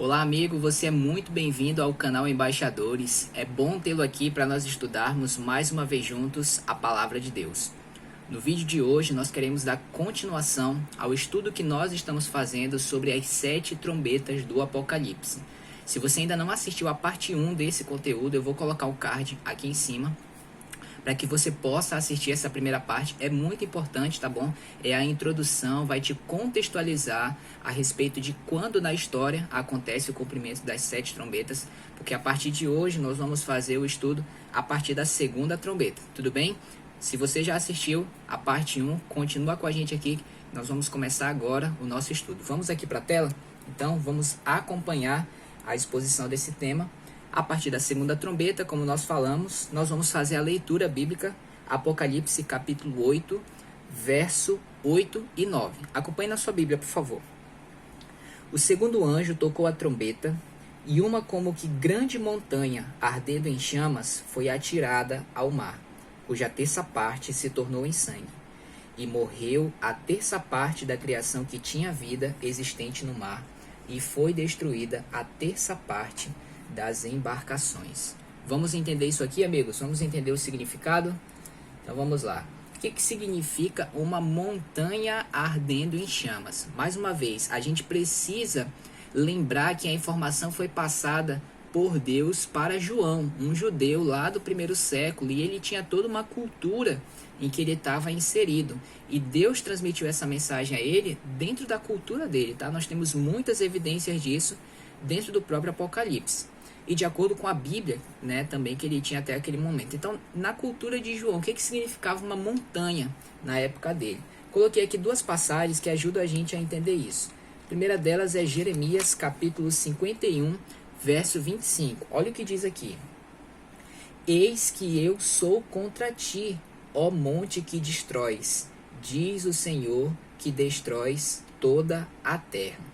Olá amigo, você é muito bem-vindo ao canal Embaixadores. É bom tê-lo aqui para nós estudarmos mais uma vez juntos a Palavra de Deus. No vídeo de hoje nós queremos dar continuação ao estudo que nós estamos fazendo sobre as 7 trombetas do Apocalipse. Se você ainda não assistiu a parte 1 desse conteúdo, eu vou colocar o card aqui em cima para que você possa assistir essa primeira parte. É muito importante, tá bom? É a introdução, vai te contextualizar a respeito de quando na história acontece o cumprimento das 7 trombetas, porque a partir de hoje nós vamos fazer o estudo a partir da segunda trombeta, tudo bem? Se você já assistiu a parte 1, continua com a gente aqui, nós vamos começar agora o nosso estudo. Vamos aqui para a tela? Então vamos acompanhar a exposição desse tema. A partir da segunda trombeta, como nós falamos, nós vamos fazer a leitura bíblica, Apocalipse capítulo 8, verso 8 e 9. Acompanhe na sua Bíblia, por favor. O segundo anjo tocou a trombeta, e uma como que grande montanha, ardendo em chamas, foi atirada ao mar, cuja terça parte se tornou em sangue. E morreu a terça parte da criação que tinha vida existente no mar, e foi destruída a terça parte das embarcações. Vamos entender isso aqui, amigos? Vamos entender o significado? Então vamos lá. O que significa uma montanha ardendo em chamas? Mais uma vez, a gente precisa lembrar que a informação foi passada por Deus para João, um judeu lá do primeiro século, e ele tinha toda uma cultura em que ele estava inserido. E Deus transmitiu essa mensagem a ele dentro da cultura dele, tá? Nós temos muitas evidências disso dentro do próprio Apocalipse. E de acordo com a Bíblia, né, também que ele tinha até aquele momento. Então, na cultura de João, o que significava uma montanha na época dele? Coloquei aqui 2 passagens que ajudam a gente a entender isso. A primeira delas é Jeremias, capítulo 51, verso 25. Olha o que diz aqui. Eis que eu sou contra ti, ó monte que destróis, diz o Senhor que destróis toda a terra.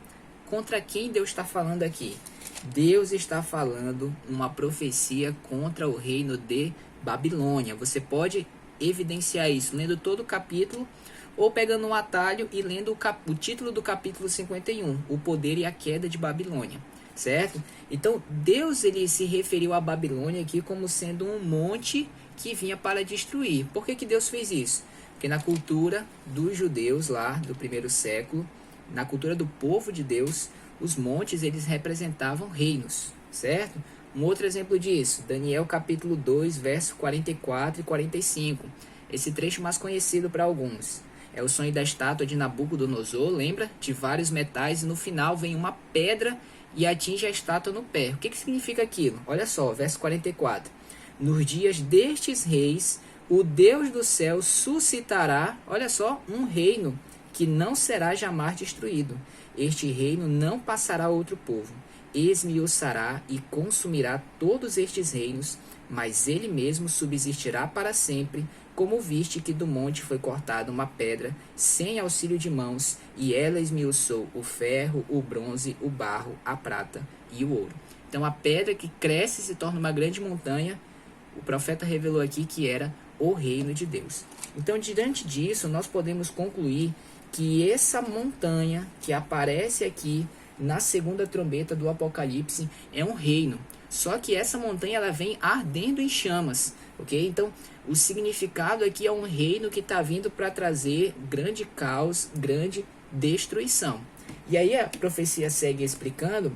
Contra quem Deus está falando aqui? Deus está falando uma profecia contra o reino de Babilônia. Você pode evidenciar isso lendo todo o capítulo ou pegando um atalho e lendo o título do capítulo 51, o poder e a queda de Babilônia, certo? Então Deus ele se referiu a Babilônia aqui como sendo um monte que vinha para destruir. Por que Deus fez isso? Porque na cultura dos judeus lá do primeiro século, na cultura do povo de Deus, os montes eles representavam reinos, certo? Um outro exemplo disso, Daniel capítulo 2, verso 44 e 45. Esse trecho mais conhecido para alguns. É o sonho da estátua de Nabucodonosor, lembra? De vários metais, e no final vem uma pedra e atinge a estátua no pé. O que significa aquilo? Olha só, verso 44. Nos dias destes reis, o Deus do céu suscitará, olha só, um reino que não será jamais destruído. Este reino não passará a outro povo. Esmiuçará e consumirá todos estes reinos, mas ele mesmo subsistirá para sempre, como viste que do monte foi cortada uma pedra, sem auxílio de mãos, e ela esmiuçou o ferro, o bronze, o barro, a prata e o ouro. Então a pedra que cresce e se torna uma grande montanha, o profeta revelou aqui que era o reino de Deus. Então, diante disso, nós podemos concluir que essa montanha que aparece aqui na segunda trombeta do Apocalipse é um reino. Só que essa montanha ela vem ardendo em chamas, ok? Então, o significado aqui é um reino que está vindo para trazer grande caos, grande destruição. E aí a profecia segue explicando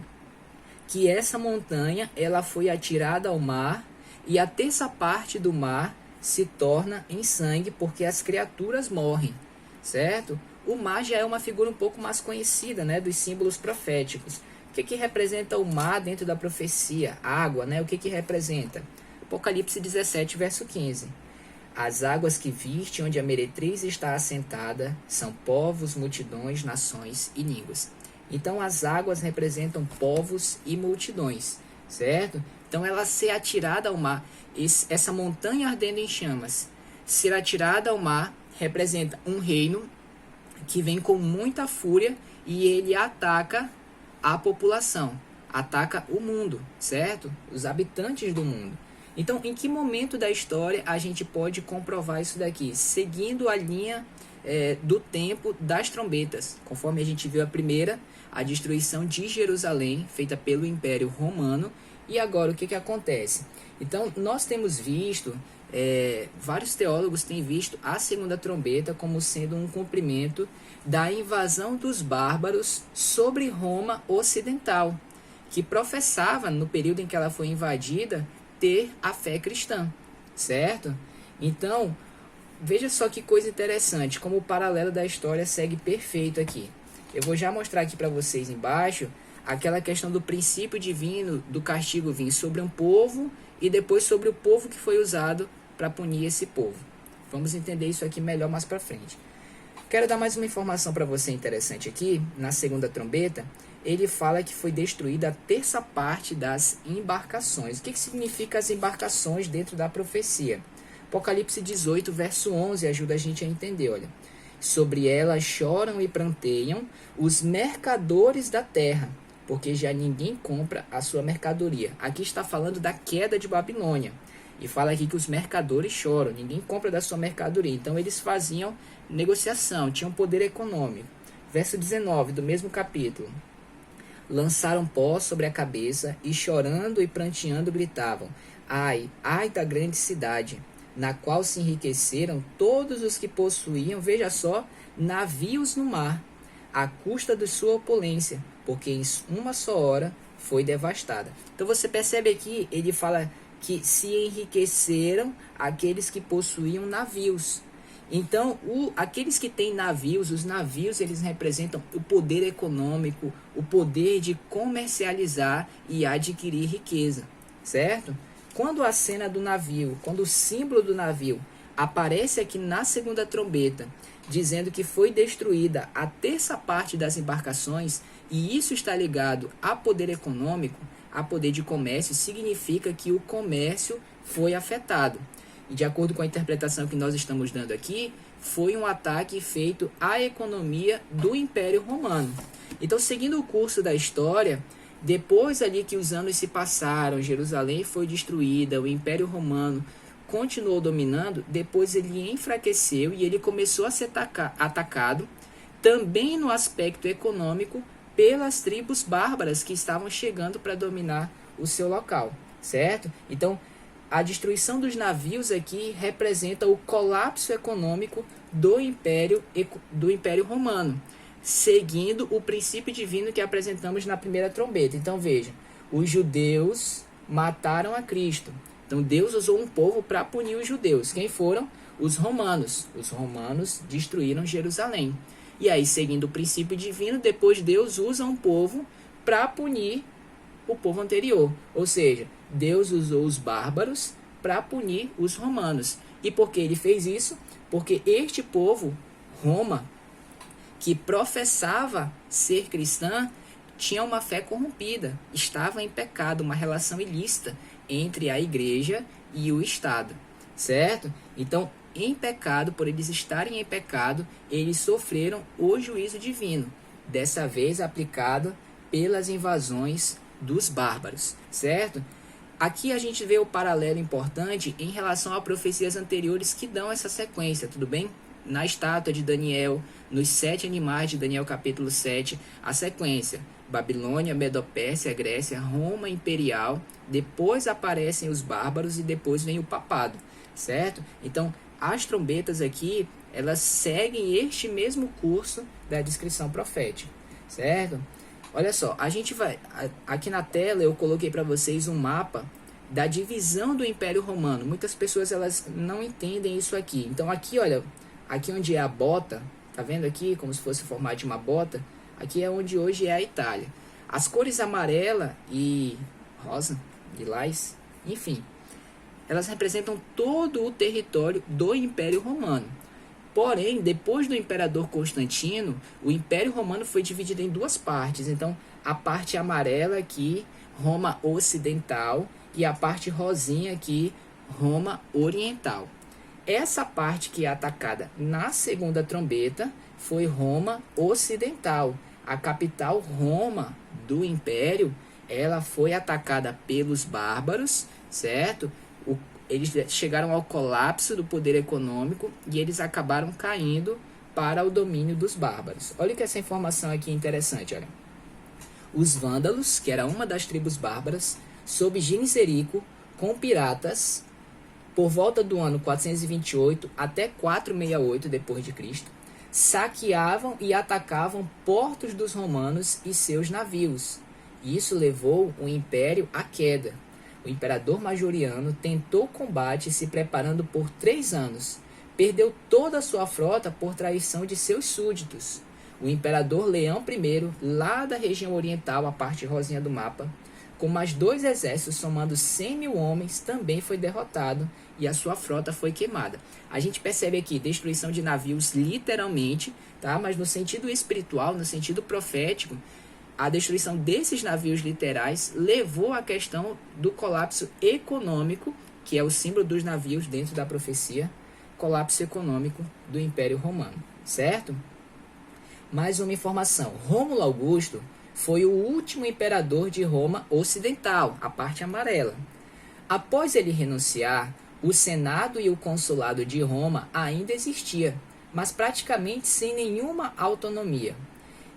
que essa montanha ela foi atirada ao mar e a terça parte do mar se torna em sangue porque as criaturas morrem, certo? O mar já é uma figura um pouco mais conhecida, né, dos símbolos proféticos. O que representa o mar dentro da profecia? Água, né? O que representa? Apocalipse 17, verso 15. As águas que viste, onde a meretriz está assentada, são povos, multidões, nações e línguas. Então, as águas representam povos e multidões, certo? Então, ela ser atirada ao mar, essa montanha ardendo em chamas, ser atirada ao mar, representa um reino que vem com muita fúria e ele ataca a população, ataca o mundo, certo? Os habitantes do mundo. Então, em que momento da história a gente pode comprovar isso daqui? Seguindo a linha do tempo das trombetas, conforme a gente viu a primeira, a destruição de Jerusalém, feita pelo Império Romano. E agora o que acontece? Então nós temos visto, vários teólogos têm visto a segunda trombeta como sendo um cumprimento da invasão dos bárbaros sobre Roma ocidental, que professava, no período em que ela foi invadida, ter a fé cristã, certo? Então, veja só que coisa interessante, como o paralelo da história segue perfeito aqui. Eu vou já mostrar aqui para vocês embaixo aquela questão do princípio divino do castigo vir sobre um povo e depois sobre o povo que foi usado para punir esse povo. Vamos entender isso aqui melhor mais para frente. Quero dar mais uma informação para você interessante aqui. Na segunda trombeta, ele fala que foi destruída a terça parte das embarcações. O que significa as embarcações dentro da profecia? Apocalipse 18, verso 11, ajuda a gente a entender, olha. Sobre elas choram e pranteiam os mercadores da terra, porque já ninguém compra a sua mercadoria. Aqui está falando da queda de Babilônia. E fala aqui que os mercadores choram, ninguém compra da sua mercadoria. Então eles faziam negociação, tinham poder econômico. Verso 19 do mesmo capítulo. Lançaram pó sobre a cabeça e chorando e pranteando gritavam: ai, ai da grande cidade, na qual se enriqueceram todos os que possuíam, veja só, navios no mar, à custa de sua opulência, porque em uma só hora foi devastada. Então você percebe aqui, ele fala que se enriqueceram aqueles que possuíam navios. Então, aqueles que têm navios, os navios, eles representam o poder econômico, o poder de comercializar e adquirir riqueza, certo? Quando a cena do navio, quando o símbolo do navio aparece aqui na segunda trombeta, dizendo que foi destruída a terça parte das embarcações, e isso está ligado a poder econômico, a poder de comércio, significa que o comércio foi afetado. E de acordo com a interpretação que nós estamos dando aqui, foi um ataque feito à economia do Império Romano. Então, seguindo o curso da história, depois ali que os anos se passaram, Jerusalém foi destruída, o Império Romano continuou dominando, depois ele enfraqueceu e ele começou a ser atacado também no aspecto econômico pelas tribos bárbaras que estavam chegando para dominar o seu local, certo? Então, a destruição dos navios aqui representa o colapso econômico do Império Romano, seguindo o princípio divino que apresentamos na primeira trombeta. Então veja, os judeus mataram a Cristo. Então Deus usou um povo para punir os judeus. Quem foram? Os romanos. Os romanos destruíram Jerusalém. E aí, seguindo o princípio divino, depois Deus usa um povo para punir o povo anterior. Ou seja, Deus usou os bárbaros para punir os romanos. E por que ele fez isso? Porque este povo, Roma, que professava ser cristã, tinha uma fé corrompida, estava em pecado, uma relação ilícita entre a igreja e o Estado, certo? Então, em pecado, por eles estarem em pecado, eles sofreram o juízo divino, dessa vez aplicado pelas invasões dos bárbaros, certo? Aqui a gente vê o paralelo importante em relação a profecias anteriores que dão essa sequência, tudo bem? Na estátua de Daniel, nos 7 animais de Daniel capítulo 7, a sequência: Babilônia, Medopérsia, Grécia, Roma imperial, depois aparecem os bárbaros e depois vem o papado, certo? Então, as trombetas aqui, elas seguem este mesmo curso da descrição profética, certo? Olha só, a gente vai, aqui na tela eu coloquei para vocês um mapa da divisão do Império Romano. Muitas pessoas elas não entendem isso aqui. Então aqui, olha, aqui onde é a bota, tá vendo aqui como se fosse o formato de uma bota? Aqui é onde hoje é a Itália. As cores amarela e rosa, lilás, enfim, elas representam todo o território do Império Romano. Porém, depois do imperador Constantino, o Império Romano foi dividido em duas partes. Então, a parte amarela aqui, Roma Ocidental, e a parte rosinha aqui, Roma Oriental. Essa parte que é atacada na segunda trombeta foi Roma Ocidental. A capital Roma do Império, ela foi atacada pelos bárbaros, certo? Eles chegaram ao colapso do poder econômico e eles acabaram caindo para o domínio dos bárbaros. Olha que essa informação aqui é interessante, olha. Os vândalos, que era uma das tribos bárbaras, sob Genserico, com piratas, por volta do ano 428 até 468 d.C., saqueavam e atacavam portos dos romanos e seus navios. Isso levou o império à queda. O imperador Majoriano tentou combate se preparando por 3 anos. Perdeu toda a sua frota por traição de seus súditos. O imperador Leão I, lá da região oriental, a parte rosinha do mapa, com mais 2 exércitos somando 100 mil homens, também foi derrotado e a sua frota foi queimada. A gente percebe aqui destruição de navios literalmente, tá? Mas no sentido espiritual, no sentido profético, a destruição desses navios literais levou à questão do colapso econômico, que é o símbolo dos navios dentro da profecia, colapso econômico do Império Romano, certo? Mais uma informação, Rômulo Augusto foi o último imperador de Roma ocidental, a parte amarela. Após ele renunciar, o Senado e o Consulado de Roma ainda existia, mas praticamente sem nenhuma autonomia.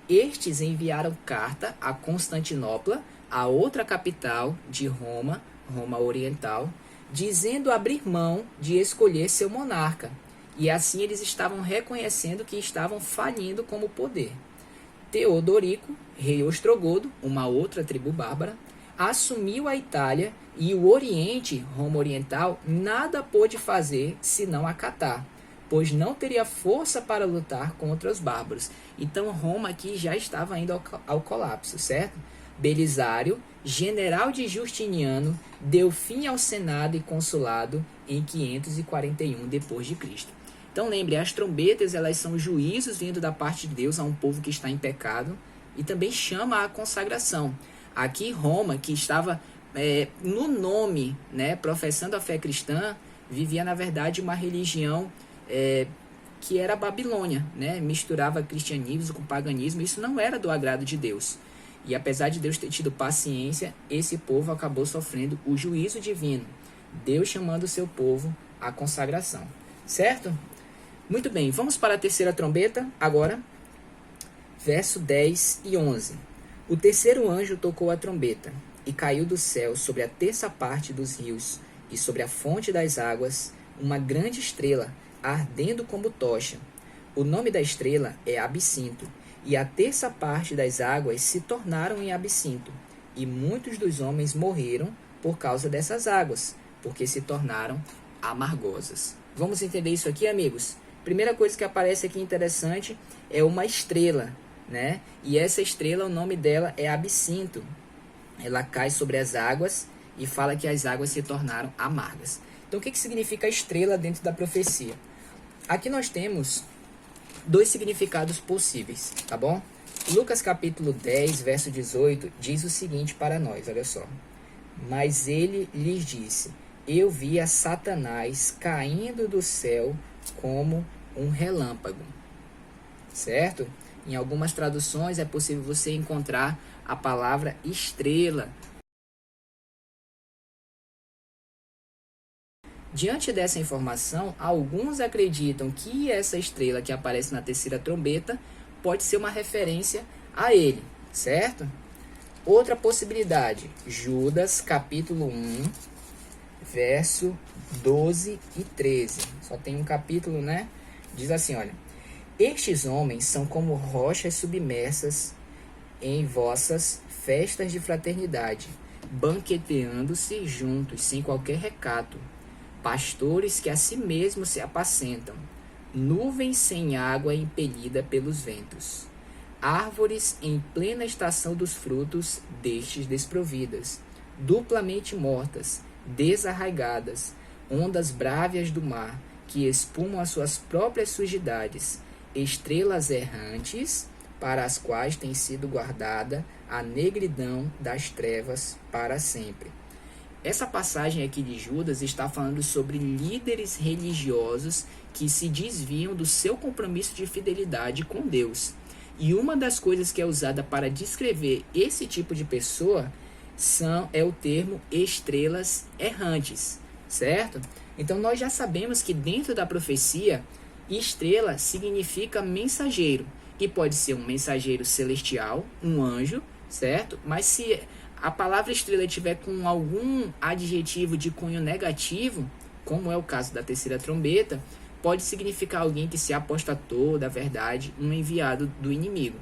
Estes enviaram carta a Constantinopla, a outra capital de Roma, Roma Oriental, dizendo abrir mão de escolher seu monarca. E assim eles estavam reconhecendo que estavam falindo como poder. Teodorico, rei ostrogodo, uma outra tribo bárbara, assumiu a Itália e o Oriente, Roma Oriental, nada pôde fazer senão acatar, pois não teria força para lutar contra os bárbaros. Então Roma aqui já estava indo ao colapso, certo? Belisário, general de Justiniano, deu fim ao Senado e Consulado em 541 d.C. Então lembre, as trombetas elas são juízos vindo da parte de Deus a um povo que está em pecado e também chama a consagração. Aqui Roma, que estava no nome, né, professando a fé cristã, vivia na verdade uma religião que era a Babilônia, né? Misturava cristianismo com paganismo. Isso não era do agrado de Deus. E apesar de Deus ter tido paciência, esse povo acabou sofrendo o juízo divino. Deus chamando o seu povo à consagração. Certo? Muito bem, vamos para a terceira trombeta agora. Verso 10 e 11. O terceiro anjo tocou a trombeta, e caiu do céu sobre a terça parte dos rios e sobre a fonte das águas uma grande estrela, ardendo como tocha. O nome da estrela é Absinto, e a terça parte das águas se tornaram em absinto, e muitos dos homens morreram por causa dessas águas, porque se tornaram amargosas. Vamos entender isso aqui, amigos? Primeira coisa que aparece aqui interessante é uma estrela, né? E essa estrela, o nome dela é Absinto. Ela cai sobre as águas e fala que as águas se tornaram amargas. Então, o que significa a estrela dentro da profecia? Aqui nós temos 2 significados possíveis, tá bom? Lucas capítulo 10, verso 18, diz o seguinte para nós, olha só. Mas ele lhes disse, eu vi a Satanás caindo do céu como um relâmpago, certo? Em algumas traduções é possível você encontrar a palavra estrela. Diante dessa informação, alguns acreditam que essa estrela que aparece na terceira trombeta pode ser uma referência a ele, certo? Outra possibilidade, Judas capítulo 1, verso 12 e 13. Só tem um capítulo, né? Diz assim, olha. Estes homens são como rochas submersas em vossas festas de fraternidade, banqueteando-se juntos, sem qualquer recato. Pastores que a si mesmos se apacentam, nuvens sem água impelida pelos ventos, árvores em plena estação dos frutos destes desprovidas, duplamente mortas, desarraigadas, ondas brávias do mar, que espumam as suas próprias sujidades, estrelas errantes, para as quais tem sido guardada a negridão das trevas para sempre. Essa passagem aqui de Judas está falando sobre líderes religiosos que se desviam do seu compromisso de fidelidade com Deus. E uma das coisas que é usada para descrever esse tipo de pessoa é o termo estrelas errantes, certo? Então nós já sabemos que dentro da profecia Estrela significa mensageiro, e pode ser um mensageiro celestial, um anjo, certo? Mas se a palavra estrela tiver com algum adjetivo de cunho negativo, como é o caso da terceira trombeta, pode significar alguém que se apostatou da verdade, um enviado do inimigo.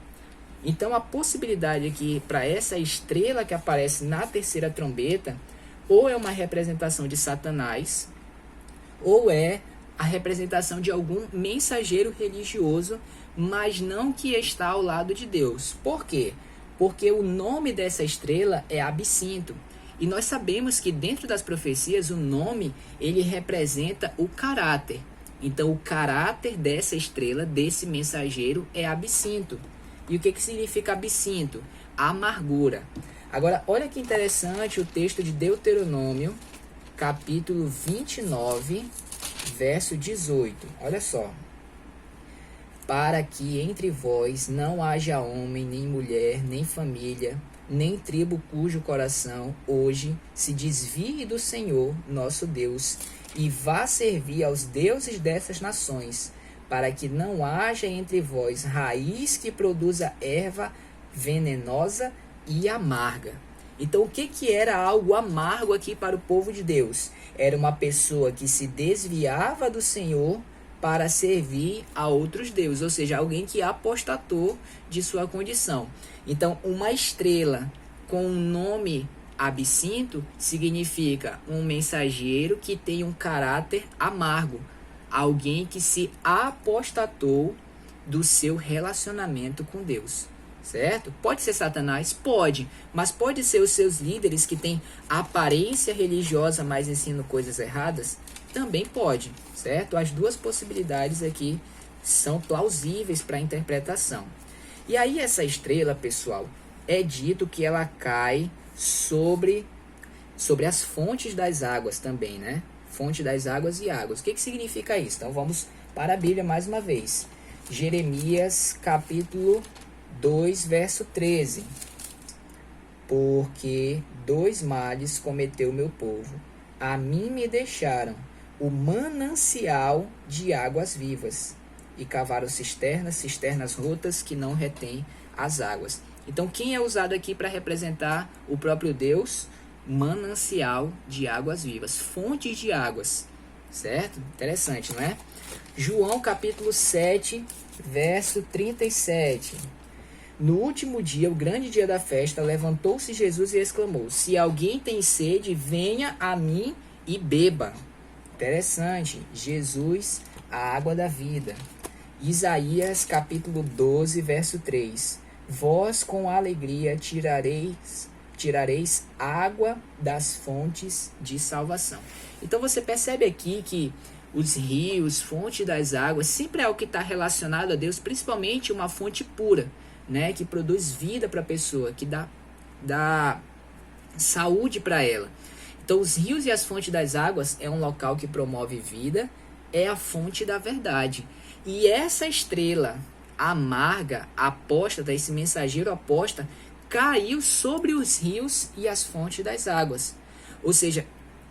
Então a possibilidade aqui para essa estrela que aparece na terceira trombeta, ou é uma representação de Satanás, ou é a representação de algum mensageiro religioso, mas não que está ao lado de Deus. Por quê? Porque o nome dessa estrela é Absinto. E nós sabemos que dentro das profecias o nome ele representa o caráter. Então o caráter dessa estrela, desse mensageiro, é Absinto. E o que significa Absinto? Amargura. Agora, olha que interessante o texto de Deuteronômio, capítulo 29, verso 18. Olha só. Para que entre vós não haja homem, nem mulher, nem família, nem tribo cujo coração hoje se desvie do Senhor, nosso Deus, e vá servir aos deuses dessas nações, para que não haja entre vós raiz que produza erva venenosa e amarga. Então, o que era algo amargo aqui para o povo de Deus? Era uma pessoa que se desviava do Senhor para servir a outros deuses, ou seja, alguém que apostatou de sua condição. Então, uma estrela com o nome Absinto significa um mensageiro que tem um caráter amargo, alguém que se apostatou do seu relacionamento com Deus. Certo? Pode ser Satanás? Pode. Mas pode ser os seus líderes que têm aparência religiosa, mas ensinam coisas erradas? Também pode. Certo? As duas possibilidades aqui são plausíveis para a interpretação. E aí essa estrela, pessoal, é dito que ela cai sobre as fontes das águas também, né? Fonte das águas e águas. O que significa isso? Então vamos para a Bíblia mais uma vez. Jeremias capítulo 2, verso 13. Porque 2 males cometeu meu povo. A mim me deixaram o manancial de águas vivas. E cavaram cisternas rotas que não retêm as águas. Então, quem é usado aqui para representar o próprio Deus? Manancial de águas vivas. Fontes de águas. Certo? Interessante, não é? João capítulo 7, verso 37. No último dia, o grande dia da festa, levantou-se Jesus e exclamou: se alguém tem sede, venha a mim e beba. Interessante. Jesus, a água da vida. Isaías capítulo 12, verso 3. Vós com alegria tirareis água das fontes de salvação. Então você percebe aqui que os rios, fonte das águas, sempre é algo que está relacionado a Deus, principalmente uma fonte pura, né, que produz vida para a pessoa, que dá saúde para ela. Então os rios e as fontes das águas é um local que promove vida, é a fonte da verdade. E essa estrela amarga, apóstata, esse mensageiro apóstata, caiu sobre os rios e as fontes das águas. Ou seja,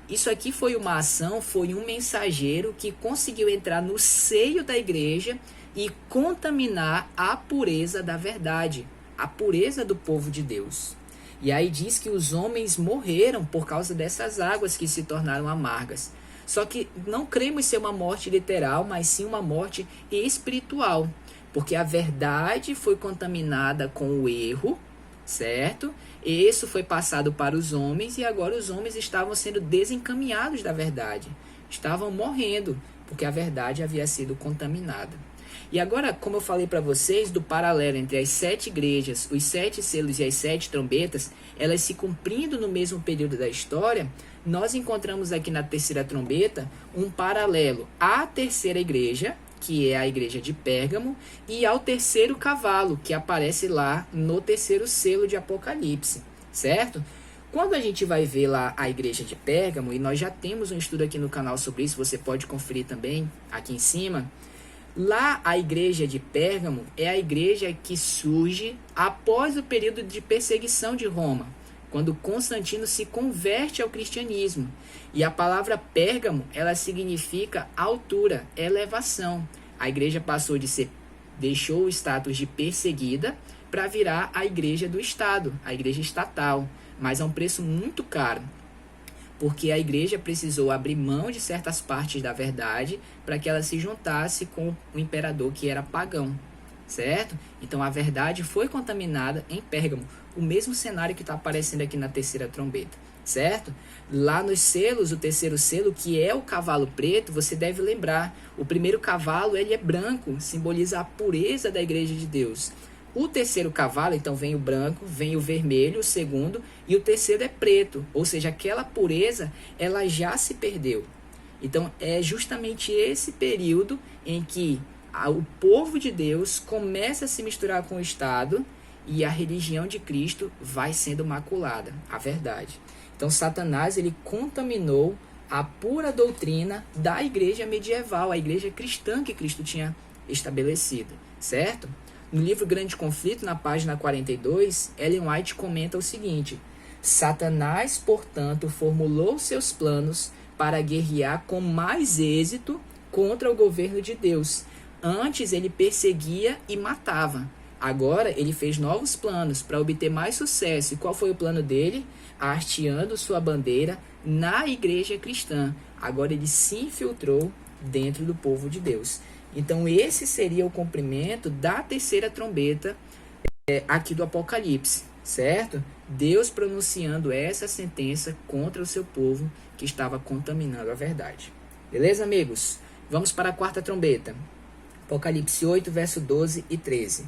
isso aqui foi uma ação, foi um mensageiro que conseguiu entrar no seio da igreja e contaminar a pureza da verdade, a pureza do povo de Deus. E aí diz que os homens morreram por causa dessas águas que se tornaram amargas. Só que não cremos ser uma morte literal, mas sim uma morte espiritual. Porque a verdade foi contaminada com o erro, certo? Isso foi passado para os homens e agora os homens estavam sendo desencaminhados da verdade. Estavam morrendo porque a verdade havia sido contaminada. E agora, como eu falei para vocês, do paralelo entre as 7 igrejas, os 7 selos e as 7 trombetas, elas se cumprindo no mesmo período da história, nós encontramos aqui na terceira trombeta um paralelo à terceira igreja, que é a igreja de Pérgamo, e ao terceiro cavalo, que aparece lá no terceiro selo de Apocalipse, certo? Quando a gente vai ver lá a igreja de Pérgamo, e nós já temos um estudo aqui no canal sobre isso, você pode conferir também aqui em cima. Lá a igreja de Pérgamo é a igreja que surge após o período de perseguição de Roma, quando Constantino se converte ao cristianismo. E a palavra Pérgamo, ela significa altura, elevação. A igreja deixou o status de perseguida para virar a igreja do Estado, a igreja estatal, mas a um preço muito caro, porque a igreja precisou abrir mão de certas partes da verdade para que ela se juntasse com o imperador que era pagão, certo? Então a verdade foi contaminada em Pérgamo, o mesmo cenário que está aparecendo aqui na terceira trombeta, certo? Lá nos selos, o terceiro selo, que é o cavalo preto, você deve lembrar, o primeiro cavalo ele é branco, simboliza a pureza da igreja de Deus. O terceiro cavalo, então, vem o branco, vem o vermelho, o segundo, e o terceiro é preto, ou seja, aquela pureza, ela já se perdeu. Então, é justamente esse período em que o povo de Deus começa a se misturar com o Estado e a religião de Cristo vai sendo maculada, a verdade. Então, Satanás, ele contaminou a pura doutrina da igreja medieval, a igreja cristã que Cristo tinha estabelecido, certo? No livro Grande Conflito, na página 42, Ellen White comenta o seguinte: Satanás, portanto, formulou seus planos para guerrear com mais êxito contra o governo de Deus. Antes ele perseguia e matava. Agora ele fez novos planos para obter mais sucesso. E qual foi o plano dele? Hasteando sua bandeira na igreja cristã. Agora ele se infiltrou dentro do povo de Deus. Então esse seria o cumprimento da terceira trombeta aqui do Apocalipse, certo? Deus pronunciando essa sentença contra o seu povo que estava contaminando a verdade. Beleza, amigos? Vamos para a quarta trombeta. Apocalipse 8, verso 12 e 13.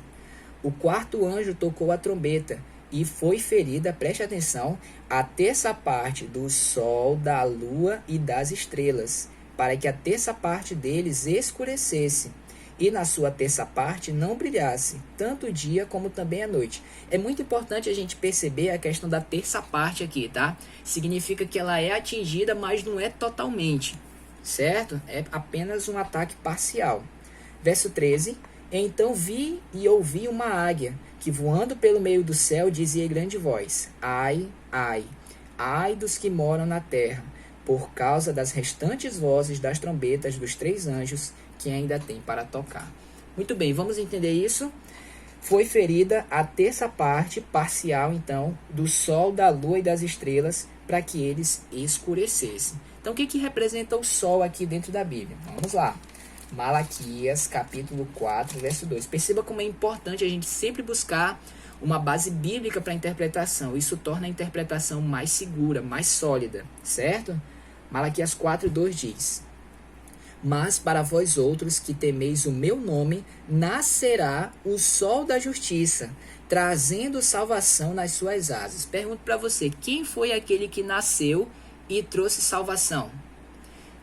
O quarto anjo tocou a trombeta e foi ferida, preste atenção, a terça parte do sol, da lua e das estrelas, para que a terça parte deles escurecesse, e na sua terça parte não brilhasse, tanto o dia como também a noite. É muito importante a gente perceber a questão da terça parte aqui, tá? Significa que ela é atingida, mas não é totalmente, certo? É apenas um ataque parcial. Verso 13. Então vi e ouvi uma águia, que voando pelo meio do céu dizia em grande voz: Ai, ai, ai dos que moram na terra, por causa das restantes vozes das trombetas dos três anjos que ainda tem para tocar. Muito bem, vamos entender isso? Foi ferida a terça parte parcial, então, do sol, da lua e das estrelas, para que eles escurecessem. Então, o que representa o sol aqui dentro da Bíblia? Vamos lá. Malaquias, capítulo 4, verso 2. Perceba como é importante a gente sempre buscar uma base bíblica para a interpretação. Isso torna a interpretação mais segura, mais sólida, certo? Malaquias 4, 2 diz: Mas para vós outros que temeis o meu nome, nascerá o sol da justiça, trazendo salvação nas suas asas. Pergunto para você, quem foi aquele que nasceu e trouxe salvação?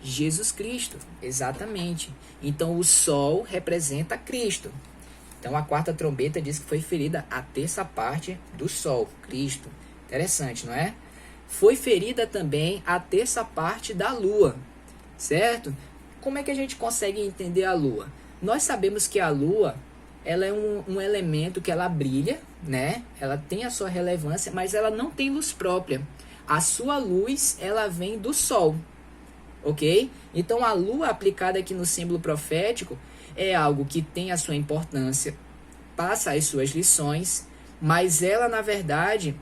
Jesus Cristo, exatamente. Então o sol representa Cristo. Então a quarta trombeta diz que foi ferida a terça parte do sol, Cristo. Interessante, não é? Foi ferida também a terça parte da lua, certo? Como é que a gente consegue entender a lua? Nós sabemos que a lua, ela é um elemento que ela brilha, né? Ela tem a sua relevância, mas ela não tem luz própria. A sua luz, ela vem do sol. Ok? Então a lua aplicada aqui no símbolo profético é algo que tem a sua importância, passa as suas lições, mas ela na verdade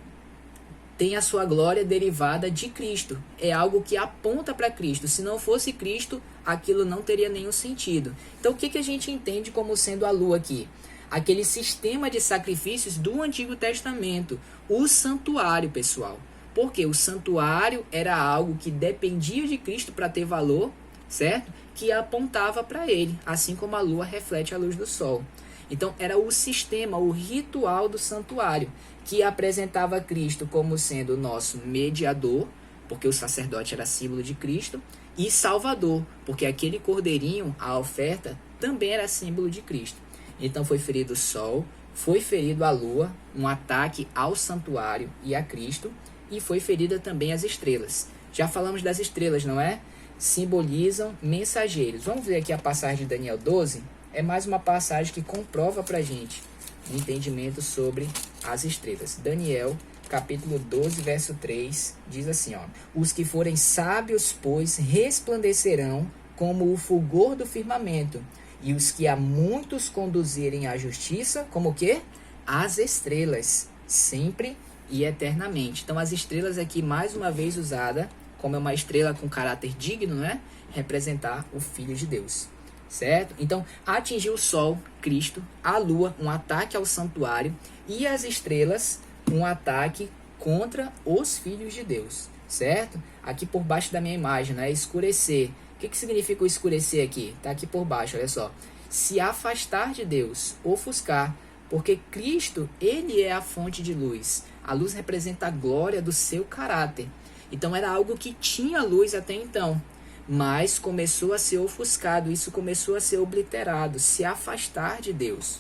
tem a sua glória derivada de Cristo. É algo que aponta para Cristo. Se não fosse Cristo, aquilo não teria nenhum sentido. Então o que a gente entende como sendo a lua aqui? Aquele sistema de sacrifícios do Antigo Testamento, o santuário, pessoal. Porque o santuário era algo que dependia de Cristo para ter valor, certo? Que apontava para ele, assim como a lua reflete a luz do sol. Então era o sistema, o ritual do santuário, que apresentava Cristo como sendo o nosso mediador, porque o sacerdote era símbolo de Cristo, e salvador, porque aquele cordeirinho, a oferta, também era símbolo de Cristo. Então foi ferido o sol, foi ferido a lua, um ataque ao santuário e a Cristo, e foi ferida também as estrelas. Já falamos das estrelas, não é? Simbolizam mensageiros. Vamos ver aqui a passagem de Daniel 12. É mais uma passagem que comprova para a gente o entendimento sobre as estrelas. Daniel, capítulo 12, verso 3, diz assim, ó: Os que forem sábios, pois, resplandecerão como o fulgor do firmamento, E os que a muitos conduzirem à justiça, como o quê? As estrelas, sempre e eternamente. Então, as estrelas aqui, mais uma vez usada, como é uma estrela com caráter digno, né? Representar o Filho de Deus, certo? Então, atingiu o Sol, Cristo, a Lua, um ataque ao santuário, e as estrelas, um ataque contra os filhos de Deus, certo? Aqui por baixo da minha imagem, né? Escurecer. O que significa o escurecer aqui? Tá aqui por baixo, olha só. Se afastar de Deus, ofuscar, porque Cristo, ele é a fonte de luz. A luz representa a glória do seu caráter. Então era algo que tinha luz até então, mas começou a ser ofuscado, isso começou a ser obliterado, se afastar de Deus.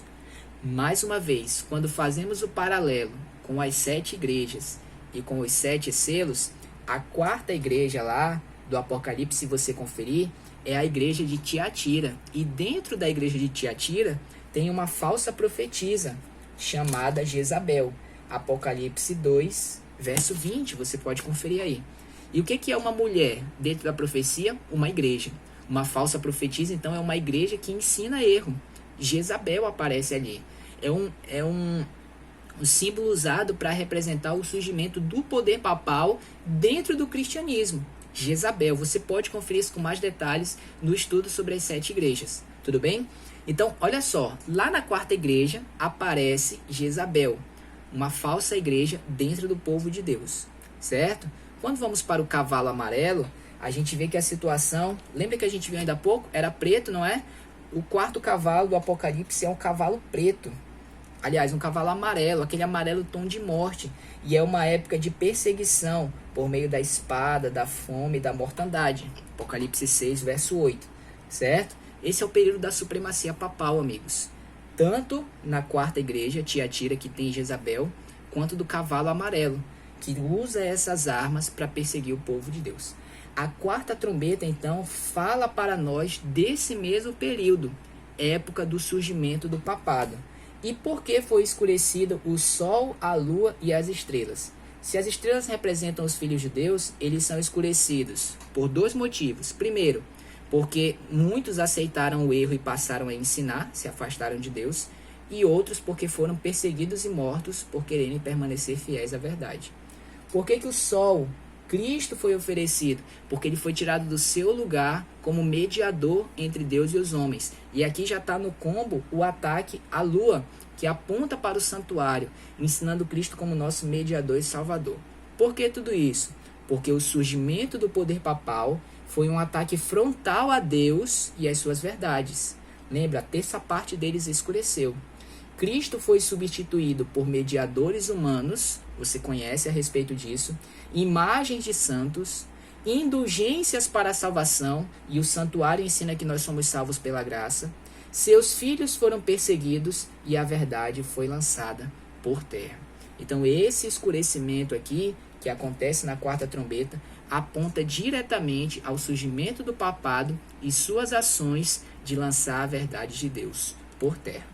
Mais uma vez, quando fazemos o paralelo com as 7 igrejas e com os 7 selos, a 4ª igreja lá do Apocalipse, se você conferir, é a igreja de Tiatira. E dentro da igreja de Tiatira tem uma falsa profetisa chamada Jezabel. Apocalipse 2, verso 20, você pode conferir aí. E o que é uma mulher dentro da profecia? Uma igreja. Uma falsa profetisa, então, é uma igreja que ensina erro. Jezabel aparece ali. É um símbolo usado para representar o surgimento do poder papal dentro do cristianismo. Jezabel, você pode conferir isso com mais detalhes no estudo sobre as 7 igrejas, tudo bem? Então, olha só, lá na 4ª igreja aparece Jezabel, uma falsa igreja dentro do povo de Deus, certo? Quando vamos para o cavalo amarelo, a gente vê que a situação, lembra que a gente viu ainda há pouco? Era preto, não é? O 4º cavalo do Apocalipse é um cavalo preto. Aliás, um cavalo amarelo, aquele amarelo tom de morte. E é uma época de perseguição por meio da espada, da fome e da mortandade. Apocalipse 6, verso 8. Certo? Esse é o período da supremacia papal, amigos. Tanto na 4ª igreja, Tiatira, que tem Jezabel, quanto do cavalo amarelo, que usa essas armas para perseguir o povo de Deus. A 4ª trombeta, então, fala para nós desse mesmo período, época do surgimento do papado. E por que foi escurecido o sol, a lua e as estrelas? Se as estrelas representam os filhos de Deus, eles são escurecidos por 2 motivos. Primeiro, porque muitos aceitaram o erro e passaram a ensinar, se afastaram de Deus. E outros porque foram perseguidos e mortos por quererem permanecer fiéis à verdade. Por que o sol, Cristo, foi oferecido? Porque ele foi tirado do seu lugar como mediador entre Deus e os homens. E aqui já está no combo o ataque à lua, que aponta para o santuário, ensinando Cristo como nosso mediador e salvador. Por que tudo isso? Porque o surgimento do poder papal foi um ataque frontal a Deus e às suas verdades. Lembra, a 3ª parte deles escureceu. Cristo foi substituído por mediadores humanos, você conhece a respeito disso, imagens de santos, indulgências para a salvação, e o santuário ensina que nós somos salvos pela graça. Seus filhos foram perseguidos e a verdade foi lançada por terra. Então esse escurecimento aqui, que acontece na 4ª trombeta, aponta diretamente ao surgimento do papado e suas ações de lançar a verdade de Deus por terra.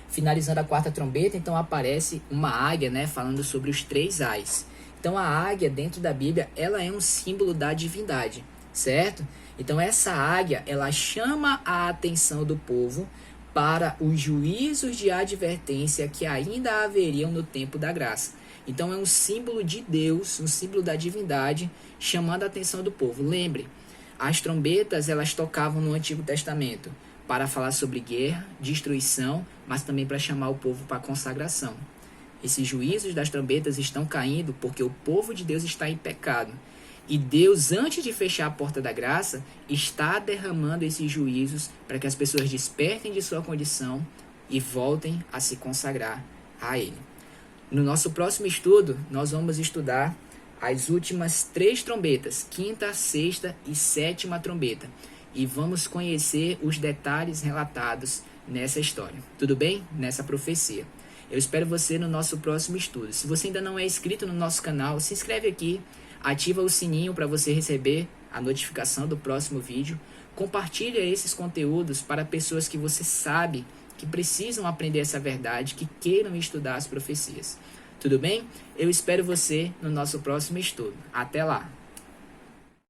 Finalizando a 4ª trombeta, então aparece uma águia, né, falando sobre os 3 ais. Então a águia, dentro da Bíblia, ela é um símbolo da divindade, certo? Então essa águia, ela chama a atenção do povo para os juízos de advertência que ainda haveriam no tempo da graça. Então é um símbolo de Deus, um símbolo da divindade, chamando a atenção do povo. Lembre, as trombetas, elas tocavam no Antigo Testamento para falar sobre guerra, destruição, mas também para chamar o povo para a consagração. Esses juízos das trombetas estão caindo porque o povo de Deus está em pecado. E Deus, antes de fechar a porta da graça, está derramando esses juízos para que as pessoas despertem de sua condição e voltem a se consagrar a Ele. No nosso próximo estudo, nós vamos estudar as últimas 3 trombetas, 5ª, 6ª e 7ª trombeta. E vamos conhecer os detalhes relatados nessa história. Tudo bem? Nessa profecia. Eu espero você no nosso próximo estudo. Se você ainda não é inscrito no nosso canal, se inscreve aqui, ativa o sininho para você receber a notificação do próximo vídeo. Compartilha esses conteúdos para pessoas que você sabe que precisam aprender essa verdade, que queiram estudar as profecias. Tudo bem? Eu espero você no nosso próximo estudo. Até lá!